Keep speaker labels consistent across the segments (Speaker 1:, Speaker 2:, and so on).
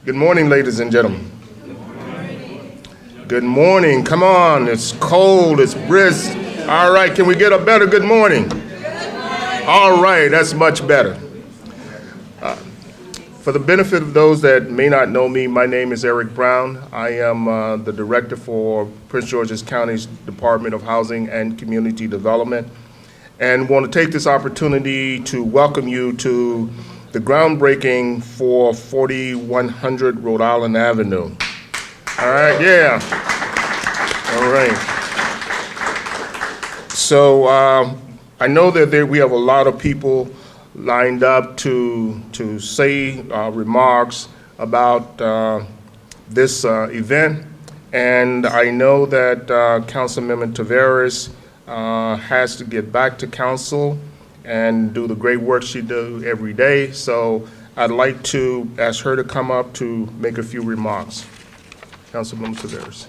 Speaker 1: Good morning, ladies and gentlemen. Good morning. Come on. It's cold. It's brisk. All right. Can we get a better good morning? All right. That's much better. For the benefit of those that may not know me, my name is Eric Brown. I am the director for Prince George's County's Department of Housing and Community Development, and want to take this opportunity to welcome you to the groundbreaking for 4100 Rhode Island Avenue. All right, yeah. All right. So I know that we have a lot of people lined up to say remarks about this event, and I know that Councilmember Taveras has to get back to council and do the great work she does every day. So I'd like to ask her to come up to make a few remarks. Councilmember Taveras.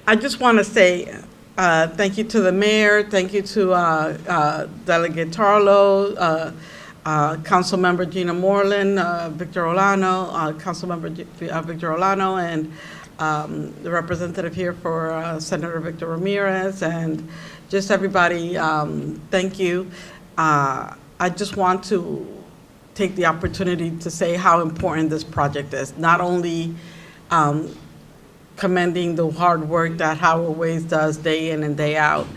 Speaker 2: I just want to say thank you to the mayor, thank you to Delegate Tarlow, Councilmember Gina Moreland, Victor Olano, Councilmember Victor Olano, and the representative here for Senator Victor Ramirez, and just everybody, thank you. I just want to take the opportunity to say how important this project is, not only commending the hard work that Howard Ways does day in and day out,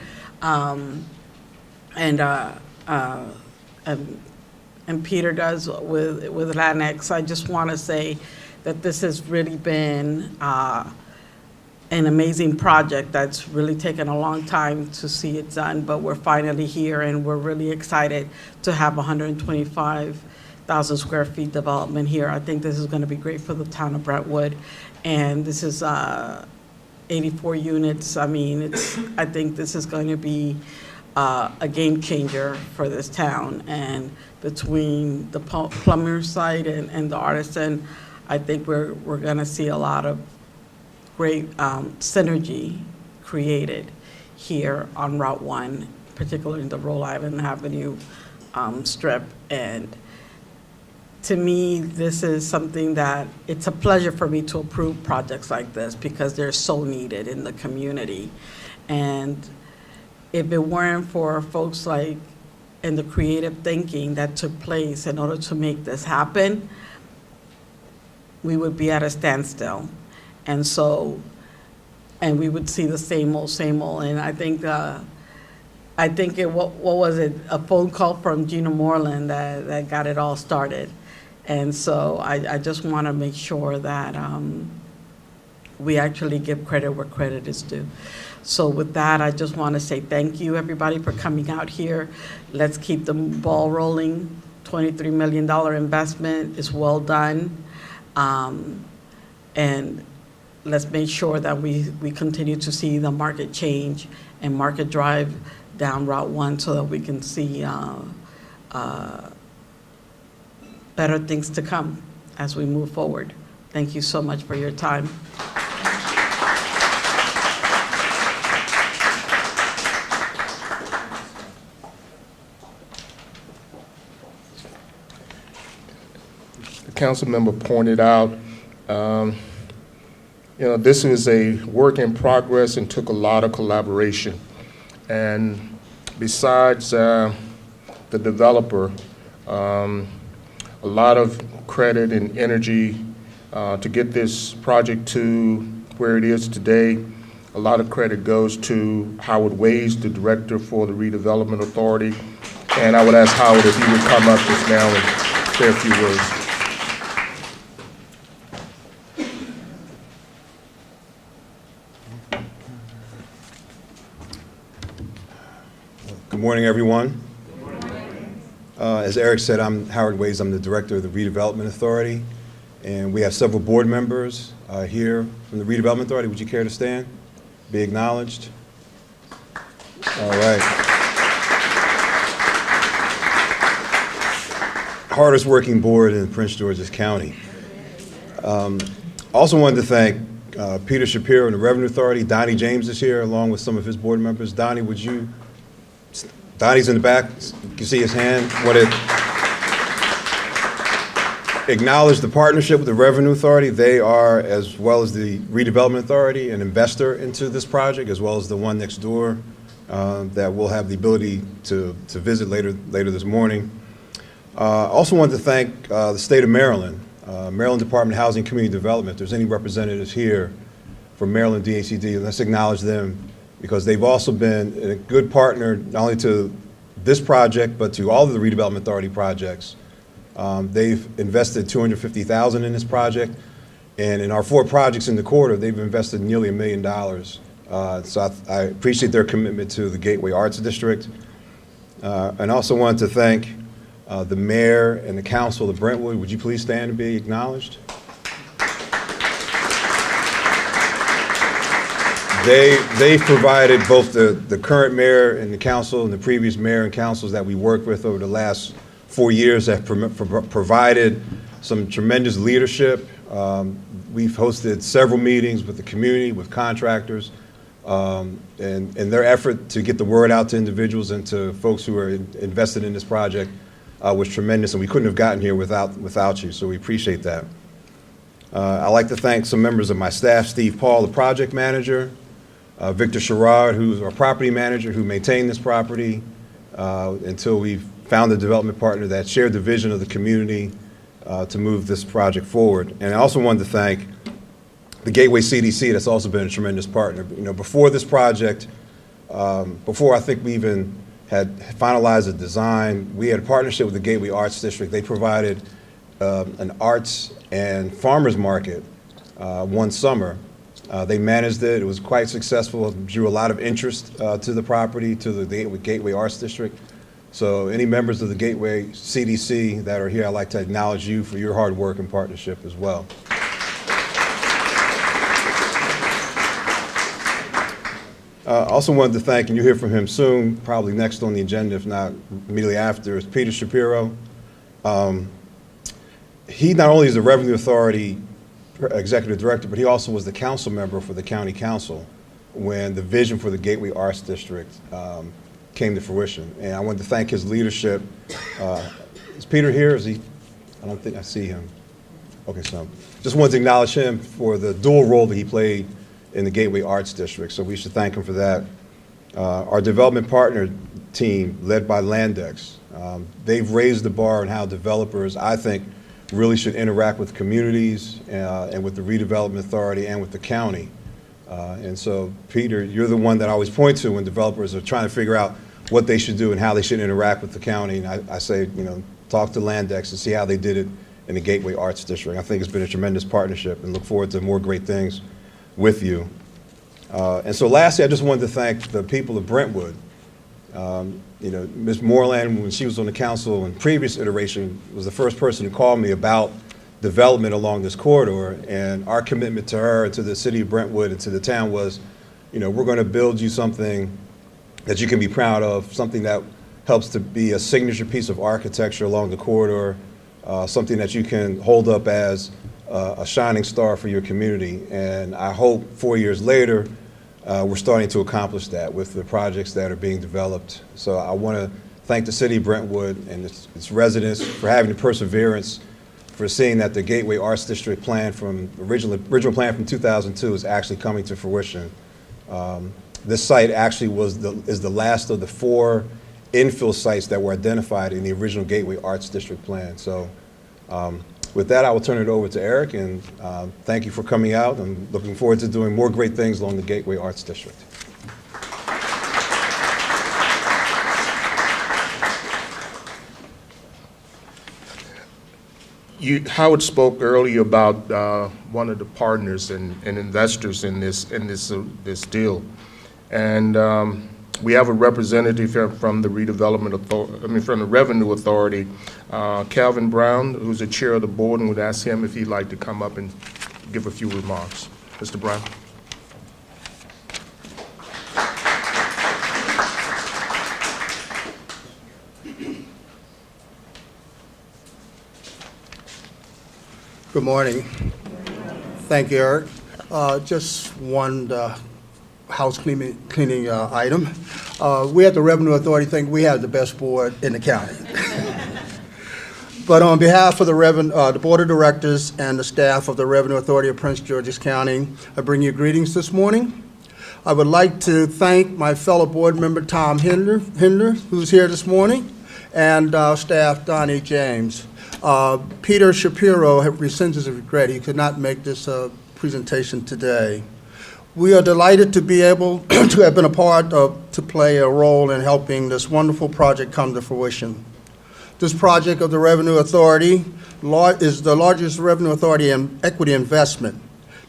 Speaker 2: and Peter does with Latinx. I just want to say that this has really been an amazing project that's really taken a long time to see it done, but we're finally here, and we're really excited to have 125,000 square feet development here. I think this is going to be great for the town of Brentwood. And this is 84 units. I mean, I think this is going to be a game changer for this town. And between the plumber site and the Artisan, I think we're going to see a lot of great synergy created here on Route 1, particularly in the Rhode Island Avenue strip. And to me, this is something that it's a pleasure for me to approve projects like this because they're so needed in the community. And if it weren't for folks like and the creative thinking that took place in order to make this happen, we would be at a standstill. And we would see the same old. And I think what was it, a phone call from Gina Moreland that got it all started. And so I just want to make sure that we actually give credit where credit is due. So with that, I just want to say thank you, everybody, for coming out here. Let's keep the ball rolling. $23 million investment is well done. And let's make sure that we continue to see the market change and market drive down Route 1 so that we can see better things to come as we move forward. Thank you so much for your time.
Speaker 1: The council member pointed out, this was a work in progress and took a lot of collaboration. And besides the developer, a lot of credit and energy to get this project to where it is today. A lot of credit goes to Howard Ways, the director for the Redevelopment Authority. And I would ask Howard if he would come up just now and say a few words.
Speaker 3: Good morning, everyone. As Eric said, I'm Howard Ways. I'm the director of the Redevelopment Authority, and we have several board members here from the Redevelopment Authority. Would you care to stand, be acknowledged? All right. Hardest working board in Prince George's County. Also wanted to thank Peter Shapiro and the Revenue Authority. Donnie James is here along with some of his board members. Donnie, Donnie's in the back. You can see his hand. Want to acknowledge the partnership with the Revenue Authority. They are, as well as the Redevelopment Authority, an investor into this project, as well as the one next door that we'll have the ability to visit later this morning. I also wanted to thank the state of Maryland, Maryland Department of Housing and Community Development. If there's any representatives here from Maryland DHCD, let's acknowledge them, because they've also been a good partner not only to this project, but to all of the Redevelopment Authority projects. They've invested $250,000 in this project, and in our 4 projects in the corridor, they've invested nearly $1 million. So I appreciate their commitment to the Gateway Arts District. And also wanted to thank the mayor and the council of Brentwood. Would you please stand and be acknowledged? They provided, both the current mayor and the council and the previous mayor and councils that we worked with over the last 4 years, have provided some tremendous leadership. We've hosted several meetings with the community, with contractors, and their effort to get the word out to individuals and to folks who are invested in this project was tremendous, and we couldn't have gotten here without you, so we appreciate that. I'd like to thank some members of my staff: Steve Paul, the project manager, Victor Sherrod, who's our property manager, who maintained this property until we found a development partner that shared the vision of the community to move this project forward. And I also wanted to thank the Gateway CDC, that's also been a tremendous partner. You know, before this project, before I think we even had finalized the design, we had a partnership with the Gateway Arts District. They provided an arts and farmers market one summer. They managed it. It was quite successful. It drew a lot of interest to the property, to the Gateway Arts District. So any members of the Gateway CDC that are here, I'd like to acknowledge you for your hard work and partnership as well. Also wanted to thank, and you'll hear from him soon, probably next on the agenda, if not immediately after, is Peter Shapiro. He not only is the Revenue Authority Executive Director, but he also was the council member for the County Council when the vision for the Gateway Arts District came to fruition. And I wanted to thank his leadership. Is Peter here? Is he? I don't think I see him. Okay, so just wanted to acknowledge him for the dual role that he played in the Gateway Arts District, so we should thank him for that. Our development partner team, led by Landex, they've raised the bar on how developers, I think, really should interact with communities and with the Redevelopment Authority and with the county. And so, Peter, you're the one that I always point to when developers are trying to figure out what they should do and how they should interact with the county. And I say, you know, talk to Landex and see how they did it in the Gateway Arts District. I think it's been a tremendous partnership, and look forward to more great things with you. And so lastly, I just wanted to thank the people of Brentwood. You know, Ms. Moreland, when she was on the council in previous iteration, was the first person who called me about development along this corridor, and our commitment to her and to the city of Brentwood and to the town was, you know, we're going to build you something that you can be proud of, something that helps to be a signature piece of architecture along the corridor, something that you can hold up as a shining star for your community. And I hope 4 years later, we're starting to accomplish that with the projects that are being developed. So I want to thank the city of Brentwood and its residents for having the perseverance, for seeing that the Gateway Arts District plan from original plan from 2002 is actually coming to fruition. This site actually is the last of the 4 infill sites that were identified in the original Gateway Arts District plan. So with that, I will turn it over to Eric, and thank you for coming out. I'm looking forward to doing more great things along the Gateway Arts District.
Speaker 1: Howard spoke earlier about one of the partners and investors in this deal, and we have a representative here from the Redevelopment Authority, from the Revenue Authority, Calvin Brown, who's the chair of the board, and would ask him if he'd like to come up and give a few remarks. Mr. Brown.
Speaker 4: Good morning. Thank you, Eric. Just one house cleaning item. We at the Revenue Authority think we have the best board in the county. But on behalf of the Board of Directors and the staff of the Revenue Authority of Prince George's County, I bring you greetings this morning. I would like to thank my fellow board member, Tom Hinder, who's here this morning, and staff, Donnie James. Peter Shapiro rescinds his regret. He could not make this presentation today. We are delighted to be able to have been a part of, to play a role in helping this wonderful project come to fruition. This project of the Revenue Authority is the largest revenue authority in equity investment.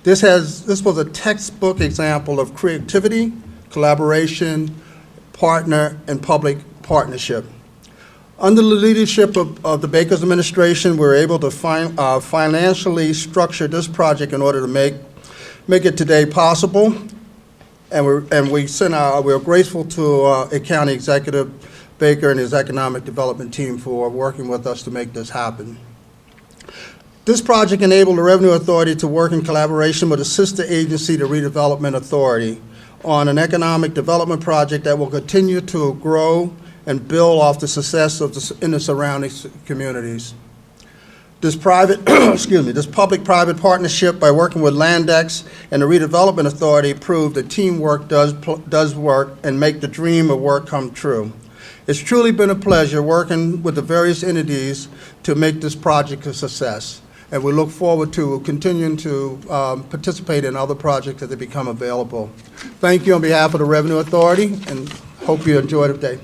Speaker 4: This was a textbook example of creativity, collaboration, partner, and public partnership. Under the leadership of the Baker's administration, we were able to financially structure this project in order to make it today possible. And we're grateful to a county executive, Baker, and his economic development team for working with us to make this happen. This project enabled the Revenue Authority to work in collaboration with a sister agency, the Redevelopment Authority, on an economic development project that will continue to grow and build off the success in the surrounding communities. This this public-private partnership, by working with Landex and the Redevelopment Authority, proved that teamwork does work and make the dream of work come true. It's truly been a pleasure working with the various entities to make this project a success, and we look forward to continuing to participate in other projects as they become available. Thank you on behalf of the Revenue Authority, and hope you enjoy the day.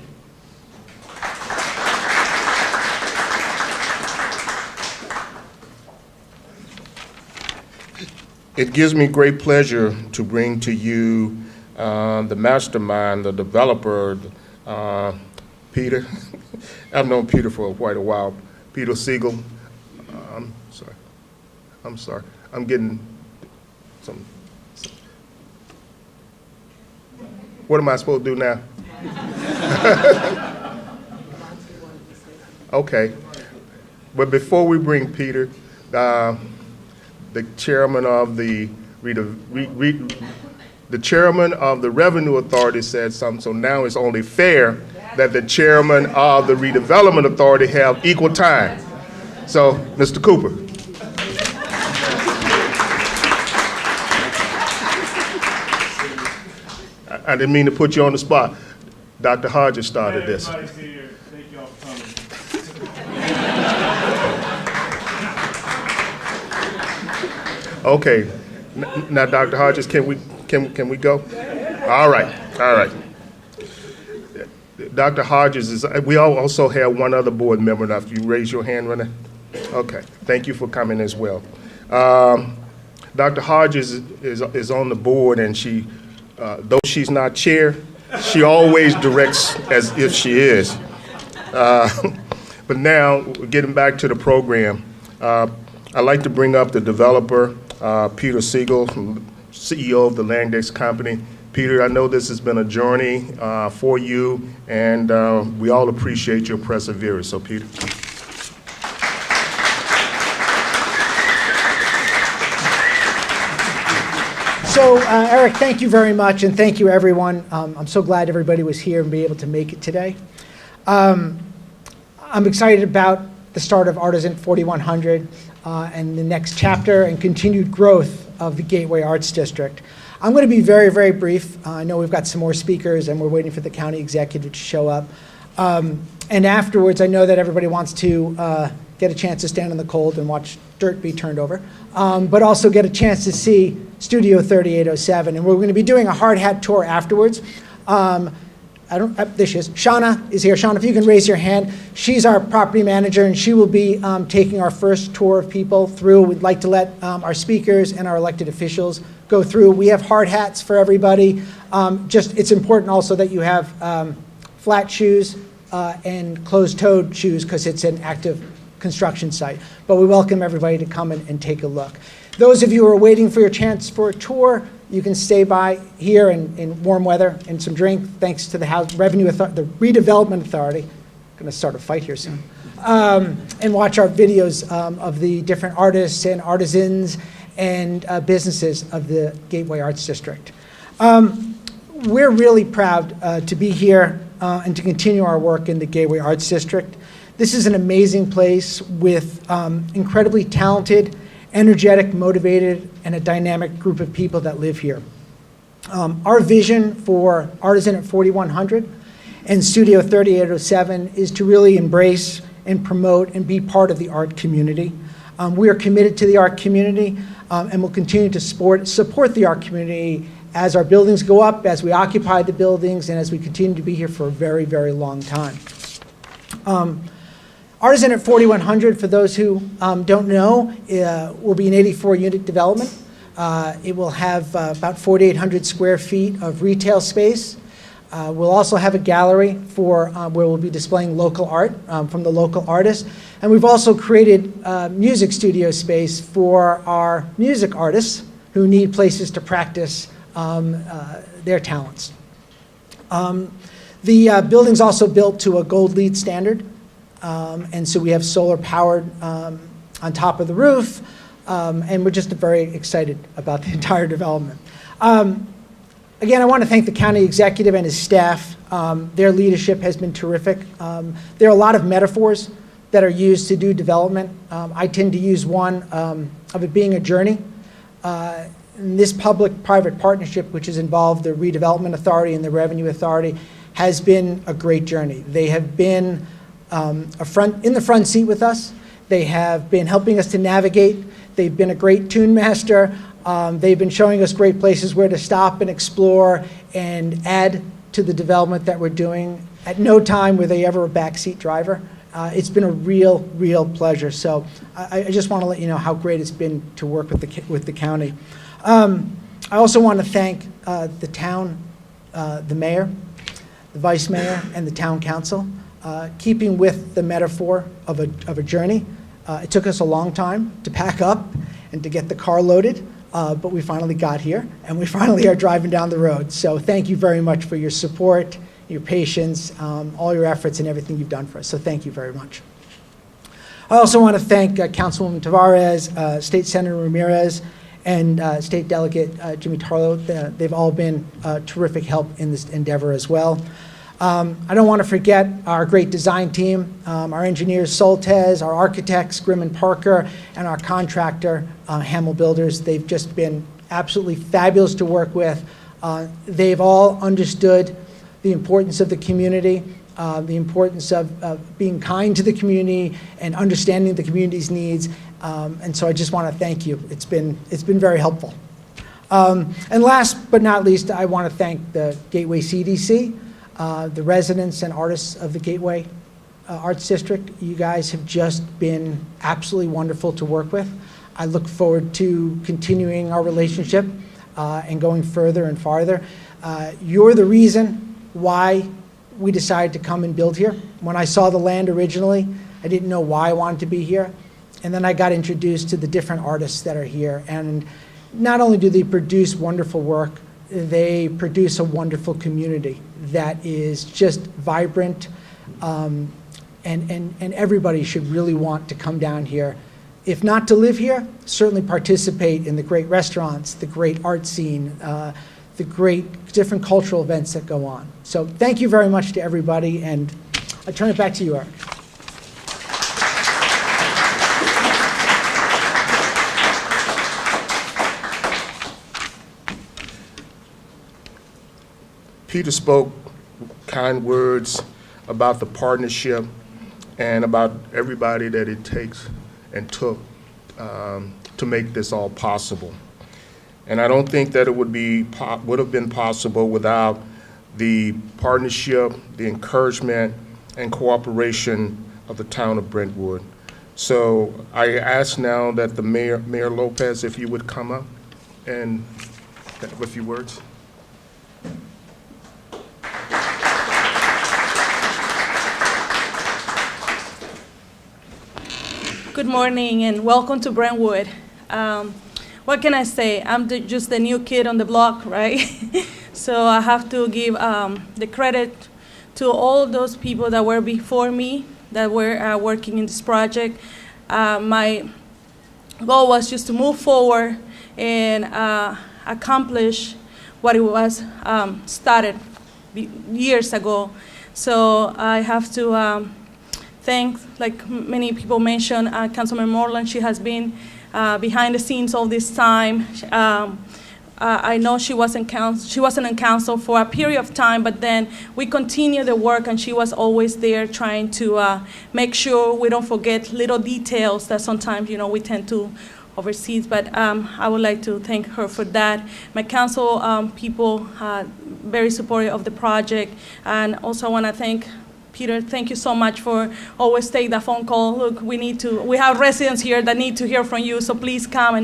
Speaker 1: It gives me great pleasure to bring to you the mastermind, the developer, Peter. I've known Peter for quite a while. Peter Siegel. I'm sorry. I'm getting some. What am I supposed to do now? Okay. But before we bring Peter, the chairman of the chairman of the Revenue Authority said something, so now it's only fair that the chairman of the Redevelopment Authority have equal time. So, Mr. Cooper. I didn't mean to put you on the spot. Dr. Hodges started this.
Speaker 5: Everybody's here. Thank y'all for coming.
Speaker 1: Okay. Now, Dr. Hodges, can we go? All right. Dr. Hodges we also have one other board member. Now, if you raise your hand, Renee. Okay. Thank you for coming as well. Dr. Hodges is on the board, and she, though she's not chair, she always directs as if she is. But now, getting back to the program, I'd like to bring up the developer, Peter Siegel, CEO of the Landex Company. Peter, I know this has been a journey for you, and we all appreciate your perseverance. So, Peter.
Speaker 6: So, Eric, thank you very much, and thank you, everyone. I'm so glad everybody was here and be able to make it today. I'm excited about the start of Artisan 4100 and the next chapter and continued growth of the Gateway Arts District. I'm going to be very, very brief. I know we've got some more speakers, and we're waiting for the county executive to show up. And afterwards, I know that everybody wants to get a chance to stand in the cold and watch dirt be turned over, but also get a chance to see Studio 3807. And we're going to be doing a hard hat tour afterwards. There she is. Shauna is here. Shauna, if you can raise your hand. She's our property manager, and she will be taking our first tour of people through. We'd like to let our speakers and our elected officials go through. We have hard hats for everybody. It's important also that you have flat shoes and closed-toed shoes because it's an active construction site. But we welcome everybody to come and take a look. Those of you who are waiting for your chance for a tour, you can stay by here in warm weather and some drink, thanks to the Redevelopment Authority. Going to start a fight here soon. And watch our videos of the different artists and artisans and businesses of the Gateway Arts District. We're really proud to be here and to continue our work in the Gateway Arts District. This is an amazing place with incredibly talented, energetic, motivated, and a dynamic group of people that live here. Our vision for Artisan at 4100 and Studio 3807 is to really embrace and promote and be part of the art community. We are committed to the art community and will continue to support the art community as our buildings go up, as we occupy the buildings, and as we continue to be here for a very, very long time. Artisan at 4100, for those who don't know, will be an 84-unit development. It will have about 4,800 square feet of retail space. We'll also have a gallery where we'll be displaying local art from the local artists. And we've also created music studio space for our music artists who need places to practice their talents. The building's also built to a gold LEED standard. And so we have solar powered on top of the roof. And we're just very excited about the entire development. Again, I want to thank the county executive and his staff. Their leadership has been terrific. There are a lot of metaphors that are used to do development. I tend to use one of it being a journey. This public-private partnership, which has involved the Redevelopment Authority and the Revenue Authority, has been a great journey. They have been in the front seat with us. They have been helping us to navigate. They've been a great tune master. They've been showing us great places where to stop and explore and add to the development that we're doing. At no time were they ever a backseat driver. It's been a real pleasure. So I just want to let you know how great it's been to work with the county. I also want to thank the town, the mayor, the vice mayor, and the town council. Keeping with the metaphor of a journey, it took us a long time to pack up and to get the car loaded, but we finally got here, and we finally are driving down the road. So thank you very much for your support, your patience, all your efforts, and everything you've done for us. So thank you very much. I also want to thank Councilwoman Tavares, State Senator Ramirez, and State Delegate Jimmy Tarlow. They've all been terrific help in this endeavor as well. I don't want to forget our great design team, our engineers, Soltez, our architects, Grimm and Parker, and our contractor, Hamel Builders. They've just been absolutely fabulous to work with. They've all understood the importance of the community, the importance of being kind to the community and understanding the community's needs. And so I just want to thank you. It's been very helpful. And last but not least, I want to thank the Gateway CDC, the residents and artists of the Gateway Arts District. You guys have just been absolutely wonderful to work with. I look forward to continuing our relationship and going further and farther. You're the reason why we decided to come and build here. When I saw the land originally, I didn't know why I wanted to be here. And then I got introduced to the different artists that are here. And not only do they produce wonderful work, they produce a wonderful community that is just vibrant, and everybody should really want to come down here. If not to live here, certainly participate in the great restaurants, the great art scene, the great different cultural events that go on. So thank you very much to everybody, and I turn it back to you, Eric.
Speaker 1: Peter spoke kind words about the partnership and about everybody that it takes and took to make this all possible. And I don't think that it would have been possible without the partnership, the encouragement, and cooperation of the town of Brentwood. So I ask now that the Mayor Lopez, if you would come up and have a few words.
Speaker 7: Good morning and welcome to Brentwood. What can I say? I'm just the new kid on the block, right? So I have to give the credit to all those people that were before me that were working in this project. My goal was just to move forward and accomplish what it was started years ago. So I have to thank, like many people mentioned, Councilman Moreland. She has been behind the scenes all this time. I know she wasn't in council for a period of time, but then we continue the work, and she was always there trying to make sure we don't forget little details that sometimes, we tend to oversee. But I would like to thank her for that. My council people, very supportive of the project, and also I want to thank Peter. Thank you so much for always taking the phone call. Look, we have residents here that need to hear from you, so please come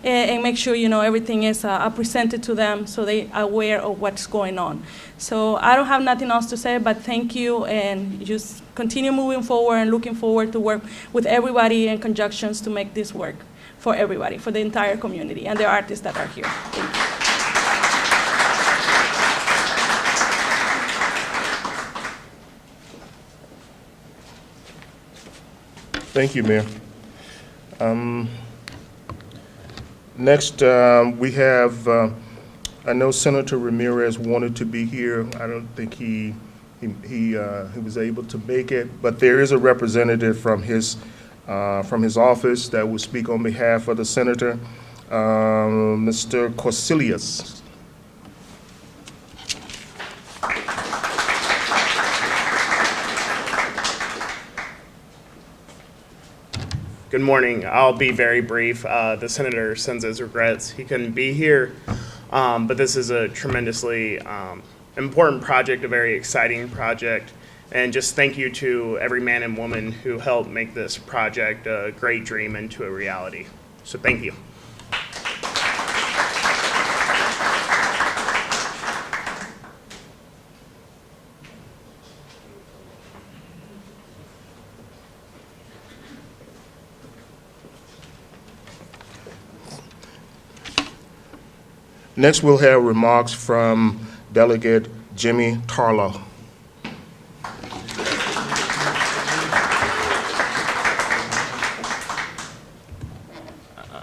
Speaker 7: and make sure everything is presented to them so they are aware of what's going on. So I don't have nothing else to say, but thank you, and just continue moving forward and looking forward to work with everybody in conjunctions to make this work for everybody, for the entire community and the artists that are here. Thank you.
Speaker 1: Thank you, Mayor. Next, we have, I know Senator Ramirez wanted to be here. I don't think he was able to make it, but there is a representative from his office that will speak on behalf of the senator, Mr. Corsilius.
Speaker 8: Good morning. I'll be very brief. The senator sends his regrets. He couldn't be here, but this is a tremendously important project, a very exciting project, and just thank you to every man and woman who helped make this project a great dream into a reality. So thank you.
Speaker 1: Next, we'll have remarks from Delegate Jimmy Tarlow.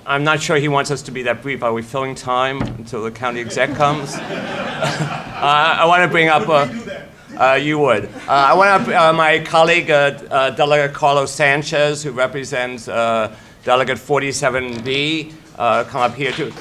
Speaker 9: I'm not sure he wants us to be that brief. Are we filling time until the county exec comes? I want to bring up, you would. I want to, my colleague, Delegate Carlos Sanchez, who represents Delegate 47B, come up here too.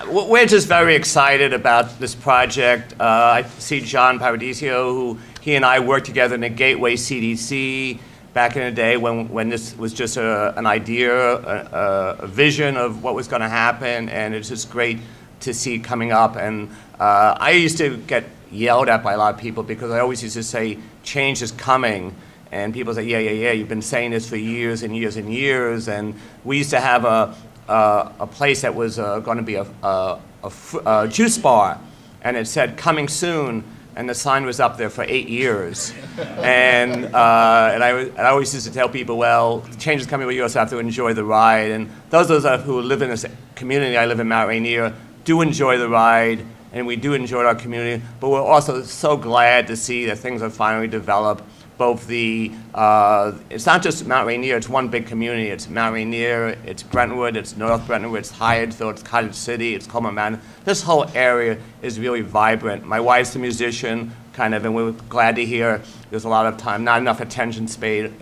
Speaker 9: We're just very excited about this project. I see John Paradiso, who he and I worked together in the Gateway CDC back in the day when this was just an idea, a vision of what was going to happen, and it's just great to see coming up. And I used to get yelled at by a lot of people because I always used to say, change is coming. And people say, yeah, you've been saying this for years and years and years. And we used to have a place that was going to be a juice bar, and it said coming soon, and the sign was up there for 8 years. And I always used to tell people, well, change is coming, but you also have to enjoy the ride. And those of us who live in this community, I live in Mount Rainier, do enjoy the ride, and we do enjoy our community, but we're also so glad to see that things are finally developed. Both it's not just Mount Rainier, it's one big community. It's Mount Rainier, it's Brentwood, it's North Brentwood, it's Hyattsville, it's Cottage City, it's Coleman Mountain. This whole area is really vibrant. My wife's a musician, and we're glad to hear there's a lot of time, not enough attention paid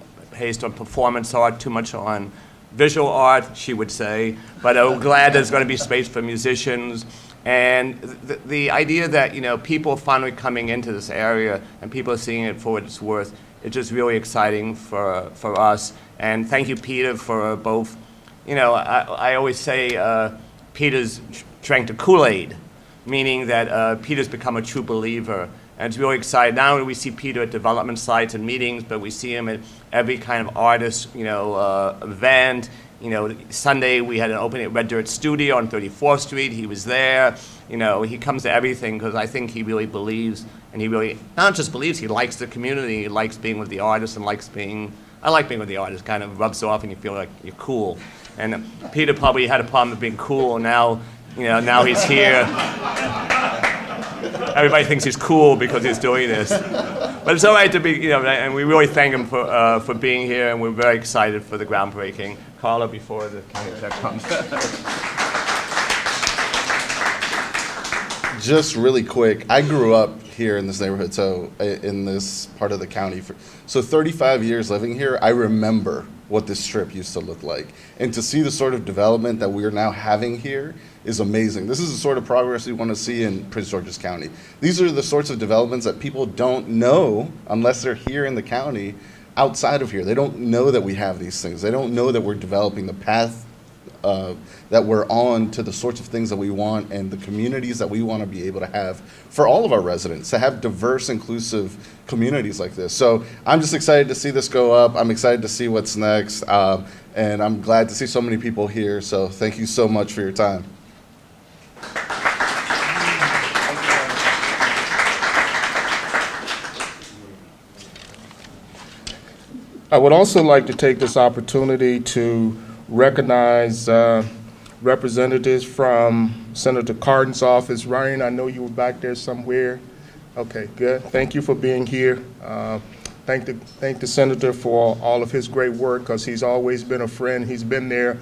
Speaker 9: on performance art, too much on visual art, she would say. But we're glad there's going to be space for musicians. And the idea that, people are finally coming into this area and people are seeing it for what it's worth, it's just really exciting for us. And thank you, Peter, for both. I always say Peter's drank the Kool-Aid, meaning that Peter's become a true believer. And it's really exciting. Not only do we see Peter at development sites and meetings, but we see him at every kind of artist, event. Sunday we had an opening at Red Dirt Studio on 34th Street. He was there. He comes to everything because I think he really believes, and he really not just believes, he likes the community. He likes being with the artists and I like being with the artists. Kind of rubs off and you feel like you're cool. And Peter probably had a problem with being cool, and now he's here. everybody thinks he's cool because he's doing this. But it's all right to be, you know, and we really thank him for being here, and we're very excited for the groundbreaking. Carla, before the county exec comes.
Speaker 10: Just really quick, I grew up here in this neighborhood, so in this part of the county. So 35 years living here, I remember what this strip used to look like. And to see the sort of development that we are now having here is amazing. This is the sort of progress we want to see in Prince George's County. These are the sorts of developments that people don't know unless they're here in the county outside of here. They don't know that we have these things. They don't know that we're developing the path that we're on to the sorts of things that we want and the communities that we want to be able to have for all of our residents, to have diverse, inclusive communities like this. So I'm just excited to see this go up. I'm excited to see what's next. And I'm glad to see so many people here. So thank you so much for your time.
Speaker 1: I would also like to take this opportunity to recognize representatives from Senator Cardin's office. Ryan, I know you were back there somewhere. Okay, good. Thank you for being here. Thank the senator for all of his great work, because he's always been a friend. He's been there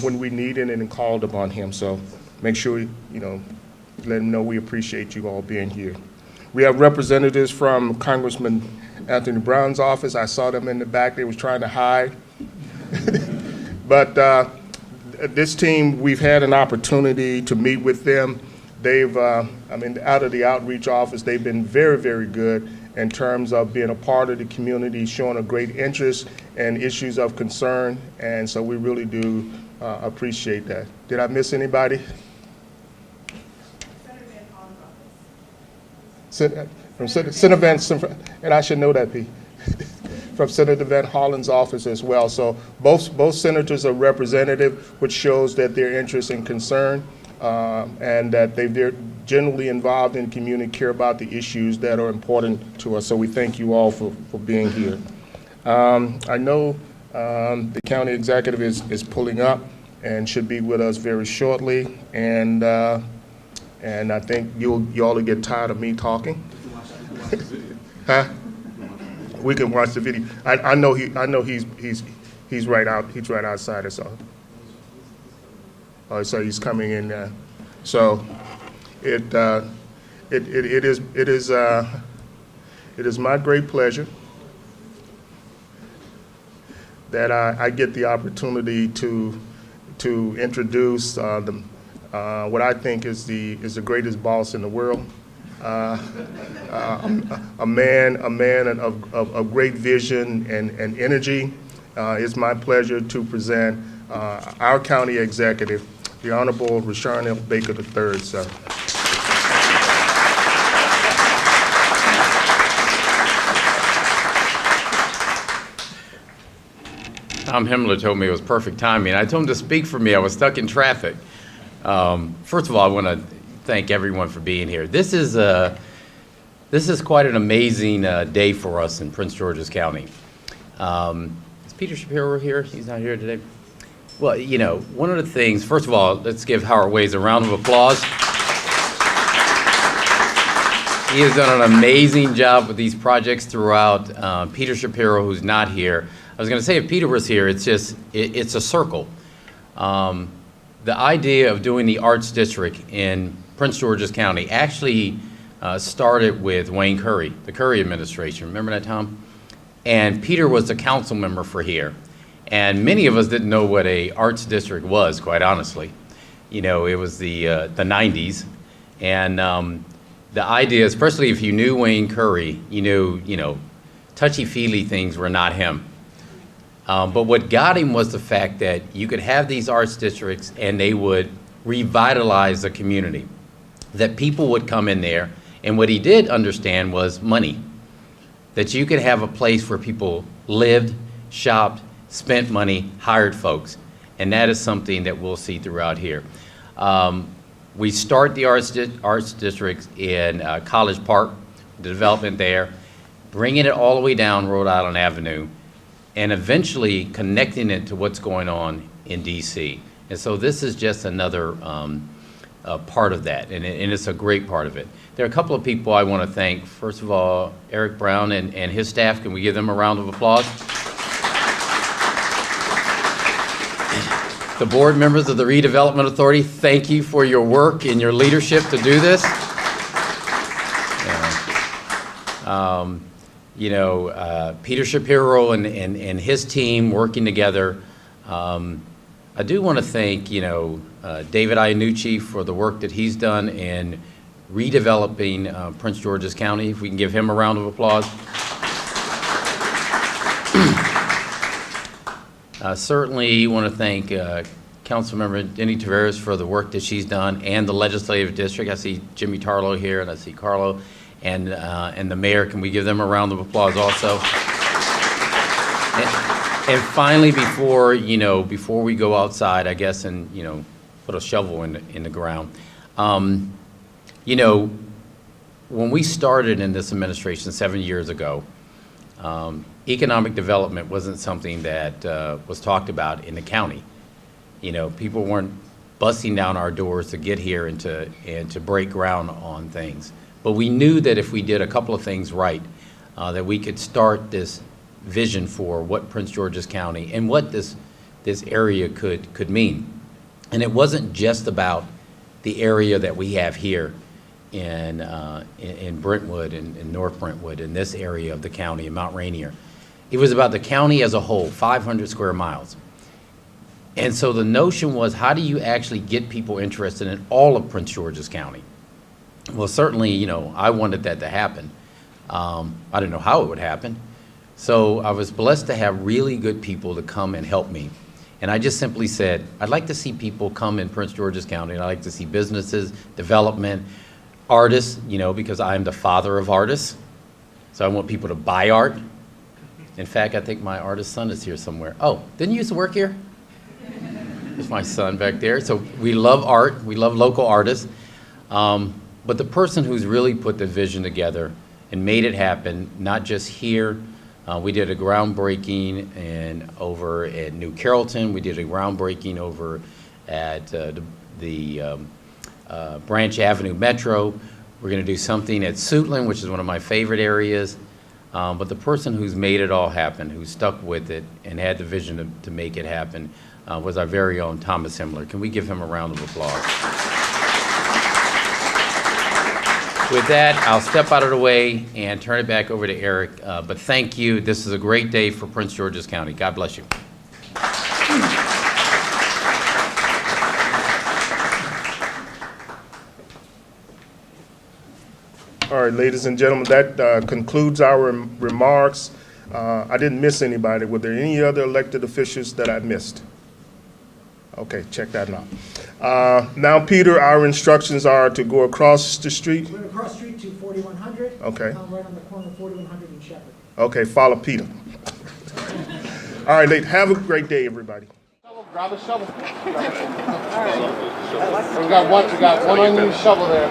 Speaker 1: when we needed and called upon him. So make sure, you know, let him know we appreciate you all being here. We have representatives from Congressman Anthony Brown's office. I saw them in the back. They was trying to hide. But this team, we've had an opportunity to meet with them. They've, out of the outreach office, they've been very, very good in terms of being a part of the community, showing a great interest in issues of concern, and so we really do appreciate that. Did I miss anybody? From Senator Van, and I should know that, Pete. From Senator Van Hollen's office as well. So both senators are representative, which shows that their interest and concern, and that they're generally involved in the community, care about the issues that are important to us. So we thank you all for being here. I know the county executive is pulling up and should be with us very shortly. And I think you all will get tired of me talking. Huh? We can watch the video. I know he's right outside us. So he's coming in. So it is my great pleasure that I get the opportunity to introduce what I think is the greatest boss in the world. A man of great vision and energy. It's my pleasure to present our county executive, the Honorable Rashawn L. Baker III, sir.
Speaker 11: Tom Himmler told me it was perfect timing. I told him to speak for me. I was stuck in traffic. First of all, I want to thank everyone for being here. This is quite an amazing day for us in Prince George's County. Is Peter Shapiro here? He's not here today. Well, you know, one of the things, first of all, let's give Howard Ways a round of applause. He has done an amazing job with these projects throughout. Peter Shapiro, who's not here. I was going to say if Peter was here, it's a circle. The idea of doing the Arts District in Prince George's County actually started with Wayne Curry, the Curry administration. Remember that, Tom? And Peter was the council member for here. And many of us didn't know what a arts district was, quite honestly. You know, it was the 90s. And the idea, especially if you knew Wayne Curry, you know, touchy-feely things were not him. But what got him was the fact that you could have these arts districts and they would revitalize the community, that people would come in there. And what he did understand was money, that you could have a place where people lived, shopped, spent money, hired folks. And that is something that we'll see throughout here. We start the arts districts in College Park, the development there, bringing it all the way down Rhode Island Avenue, and eventually connecting it to what's going on in DC. And so this is just another part of that, and it's a great part of it. There are a couple of people I want to thank. First of all, Eric Brown and his staff. Can we give them a round of applause? The board members of the Redevelopment Authority, thank you for your work and your leadership to do this. Peter Shapiro and his team working together. I do want to thank, David Iannucci for the work that he's done in redeveloping Prince George's County. If we can give him a round of applause. Certainly want to thank Councilmember Denny Taveras for the work that she's done, and the legislative district. I see Jimmy Tarlow here, and I see Carlo, and the mayor. Can we give them a round of applause also? And finally, before we go outside, I guess, and put a shovel in the ground. When we started in this administration 7 years ago, economic development wasn't something that was talked about in the county. People weren't busting down our doors to get here and to break ground on things. But we knew that if we did a couple of things right, that we could start this vision for what Prince George's County and what this area could mean. And it wasn't just about the area that we have here in Brentwood and in North Brentwood, in this area of the county, in Mount Rainier. It was about the county as a whole, 500 square miles. And so the notion was, how do you actually get people interested in all of Prince George's County? Well, certainly, I wanted that to happen. I didn't know how it would happen. So I was blessed to have really good people to come and help me. And I just simply said, I'd like to see people come in Prince George's County, and I'd like to see businesses, development, artists, because I'm the father of artists. So I want people to buy art. In fact, I think my artist son is here somewhere. Oh, didn't you used to work here? There's my son back there. So we love art. We love local artists. But the person who's really put the vision together and made it happen, not just here. We did a groundbreaking over at New Carrollton. We did a groundbreaking over at the Branch Avenue Metro. We're going to do something at Suitland, which is one of my favorite areas. But the person who's made it all happen, who stuck with it and had the vision to make it happen, was our very own Thomas Himmler. Can we give him a round of applause? With that, I'll step out of the way and turn it back over to Eric. But thank you. This is a great day for Prince George's County. God bless you.
Speaker 1: All right, ladies and gentlemen, that concludes our remarks. I didn't miss anybody. Were there any other elected officials that I missed? Okay, check that out. Now, Peter, our instructions are to go across the street.
Speaker 6: We're going to cross the street to 4100.
Speaker 1: Okay.
Speaker 6: Come right on the corner of 4100 and Shepherd.
Speaker 1: Okay, follow Peter. All right, ladies, have a great day, everybody.
Speaker 12: Grab a shovel. We got one unused shovel there.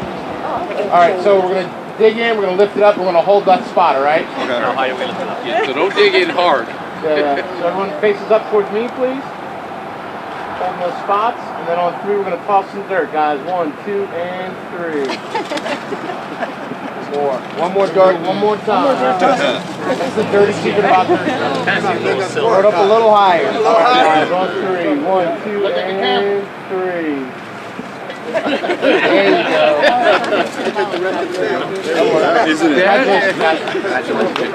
Speaker 12: All right, so we're going to dig in, we're going to lift it up, we're going to hold that spot, all right?
Speaker 13: So don't dig in hard.
Speaker 12: Yeah. So everyone faces up towards me, please. Holding those spots, and then on 3 we're going to toss some dirt, guys. 1, 2, and 3. More. One more dirt, one more time. That's the dirty secret about dirt. Throw it up a little higher. All right, guys, on 3. 1, 2, and 3. There you go.
Speaker 13: Isn't it?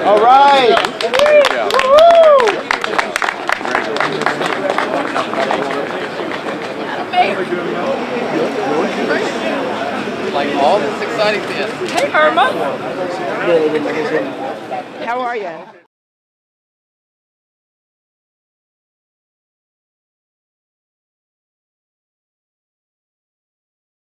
Speaker 12: All right.
Speaker 11: Like all this exciting things.
Speaker 14: Hey, Irma. How are you?